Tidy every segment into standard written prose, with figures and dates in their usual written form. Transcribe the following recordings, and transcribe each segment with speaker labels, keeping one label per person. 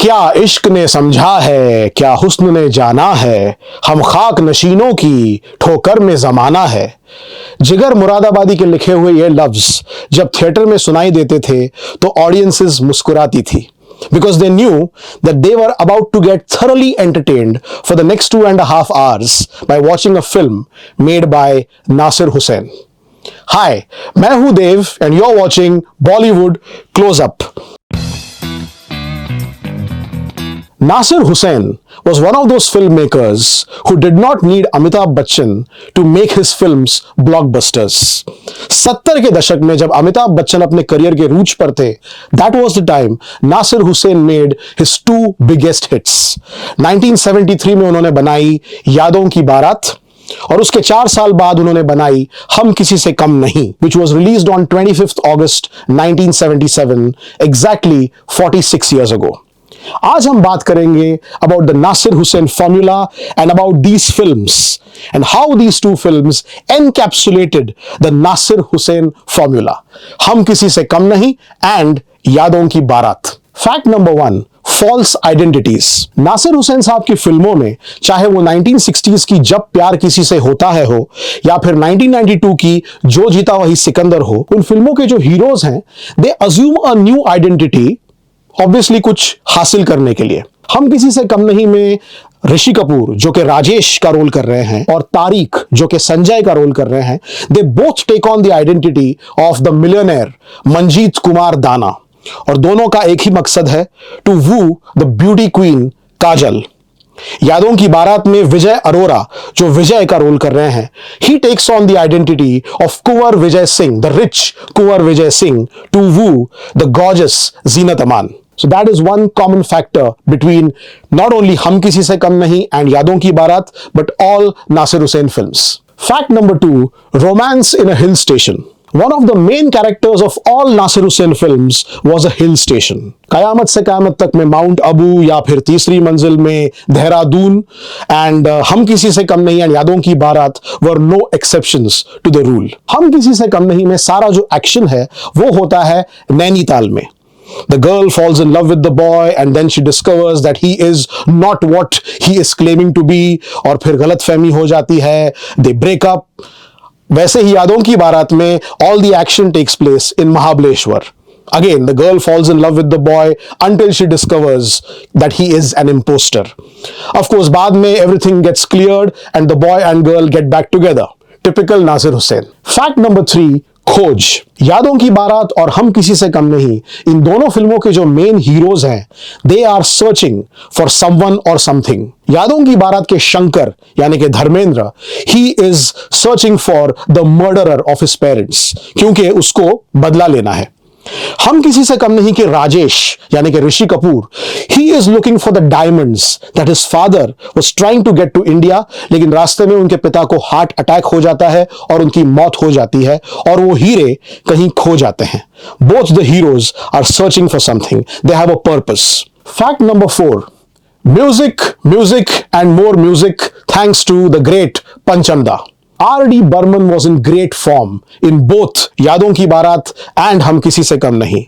Speaker 1: क्या इश्क ने समझा है, क्या हुस्न ने जाना है, हम खाक नशीनों की ठोकर में जमाना है। जिगर मुरादाबादी के लिखे हुए ये लफ्ज जब थिएटर में सुनाई देते थे तो ऑडियंसेस मुस्कुराती थी, because they knew that they were about to get thoroughly entertained for the next 2.5 hours by watching a film made by Nasir Hussain. Hi, मैं हूं देव and you're watching Bollywood Close Up. Nasir Hussain was one of those filmmakers who did not need Amitabh Bachchan to make his films blockbusters. 70 के दशक में जब अमिताभ बच्चन अपने career के रूज पर थे, that was the time Nasir Hussain made his two biggest hits. 1973 में उन्होंने बनाई यादों की बारात और उसके 4 साल बाद उन्होंने बनाई हम किसी से कम नहीं, which was released on 25th August 1977, exactly 46 years ago. आज हम बात करेंगे about the Nasir Hussain formula and about these films and how these two films encapsulated the Nasir Hussain formula. हम किसी से कम नहीं and यादों की बारात. Fact number 1, false identities. Nasir Hussain साहब की फिल्मों में, चाहे वो 1960s की जब प्यार किसी से होता है हो या फिर 1992 की जो जीता वही सिकंदर हो, उन फिल्मों के जो हीरोज हैं they assume a new identity, obviously कुछ हासिल करने के लिए. हम किसी से कम नहीं में ऋषि कपूर जो कि राजेश का रोल कर रहे हैं और तारिक जो कि संजय का रोल कर रहे हैं, they both take on the identity of the millionaire Manjeet Kumar Dana और दोनों का एक ही मकसद है, to woo the beauty queen Kajal. Yaadon Ki बारात में विजय अरोरा जो विजय का रोल कर रहे हैं, he takes on the identity of Kunwar Vijay Singh, the rich Kunwar Vijay Singh, to woo the gorgeous Zeenat Aman. So that is one common factor between not only हम किसी से कम नहीं and यादों की बारात, but all Nasir Hussain films. Fact number 2, romance in a hill station. One of the main characters of all Nasir Hussain films was a hill station. कयामत से कयामत तक में mount Abu या फिर तीसरी मंजिल में देहरादून and हम किसी से कम नहीं and यादों की बारात were no exceptions to the rule. हम किसी से कम नहीं में सारा जो एक्शन है वो होता है नैनीताल में. The girl falls in love with the boy and then she discovers that he is not what he is claiming to be और फिर गलतफहमी हो जाती है, they break up. वैसे ही यादों की बारात में all the action takes place in Mahabaleshwar. Again, the girl falls in love with the boy until she discovers that he is an imposter. Of course, बाद में everything gets cleared and the boy and girl get back together. Typical Nasir Hussain. Fact number 3, खोज. यादों की बारात और हम किसी से कम नहीं, इन दोनों फिल्मों के जो मेन हीरोज हैं, they are searching for someone और समथिंग. यादों की बारात के शंकर यानी कि Dharmendra, he is searching for the murderer of his parents, क्योंकि उसको बदला लेना है. हम किसी से कम नहीं के राजेश यानी कि Rishi Kapoor, he is looking for the diamonds that his father was trying to get to India, लेकिन रास्ते में उनके पिता को हार्ट अटैक हो जाता है और उनकी मौत हो जाती है और वो हीरे कहीं खो जाते हैं. Both the heroes are searching for something, they have a purpose. Fact number 4, music music and more music thanks to the great Panchamda. R.D. Burman was in great form in both यादों की बारात and हम किसी से कम नहीं.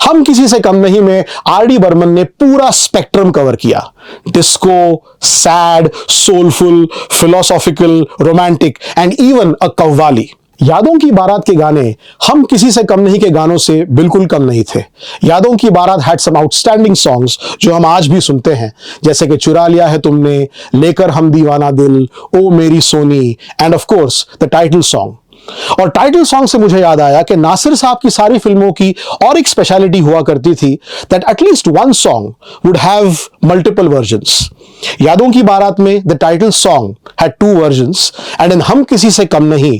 Speaker 1: हम किसी से कम नहीं में R.D. Burman ने पूरा स्पेक्ट्रम कवर किया. Disco, sad, soulful, philosophical, romantic and even अ कव्वाली. यादों की बारात के गाने हम किसी से कम नहीं के गानों से बिल्कुल कम नहीं थे. यादों की बारात had some outstanding songs जो हम आज भी सुनते हैं, जैसे कि चुरा लिया है तुमने, लेकर हम दीवाना दिल, ओ मेरी सोनी and of course the title song. और टाइटल सॉन्ग से मुझे याद आया कि नासिर साहब की सारी फिल्मों की और एक स्पेशलिटी हुआ करती थी, that at least one song would have multiple versions. यादों की बारात में the title song had 2 versions and in हम किसी से कम नहीं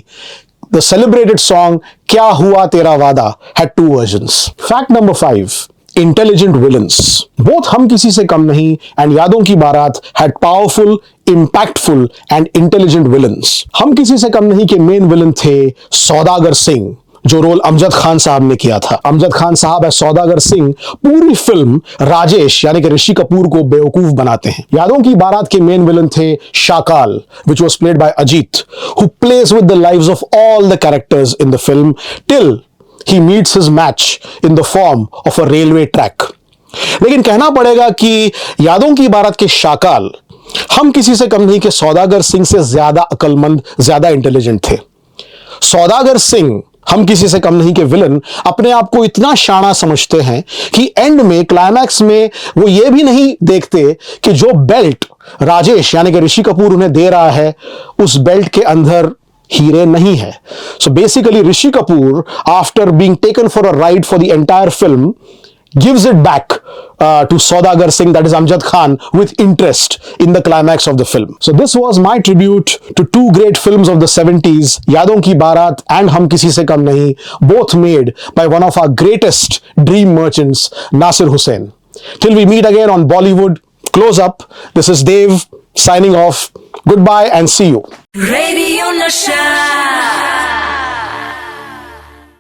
Speaker 1: the celebrated song क्या हुआ तेरा वादा had 2 versions. Fact number 5, intelligent villains. Both हम किसी से कम नहीं and यादों की बारात had powerful, impactful and intelligent villains. हम किसी से कम नहीं के मेन विलन थे सौदागर सिंह, जो रोल अमजद खान साहब ने किया था. अमजद खान साहब है सौदागर सिंह पूरी फिल्म राजेश यानी कि ऋषि कपूर को बेवकूफ बनाते हैं. यादों की बारात के मेन विलन थे Shakaal, which was played by Ajit, who plays with the lives of all the characters in the film till he meets his match in the form of a railway track. लेकिन कहना पड़ेगा कि यादों की बारात के शाकाल हम किसी से कम नहीं कि सौदागर सिंह से ज्यादा अक्लमंद, ज्यादा इंटेलिजेंट थे। सौदागर सिंह हम किसी से कम नहीं के विलन अपने आप को इतना शाना समझते हैं कि एंड में, क्लाइमैक्स में वो ये भी नहीं देखते कि जो बेल्ट राजेश यानी कि ऋषि कपूर उन्हें दे रहा है उस बेल्ट के अंदर हीरे नहीं है। So basically Rishi Kapoor, after being taken for a ride for the entire film, gives it back to Saudagar Singh, that is Amjad Khan, with interest in the climax of the film. So this was my tribute to two great films of the 70s, Yadon Ki Baaraat and Hum Kisi Se Kam Nahi, both made by one of our greatest dream merchants, Nasir Hussain. Till we meet again on Bollywood Close Up, this is Dave signing off. Goodbye and see you.
Speaker 2: Radio Nasha.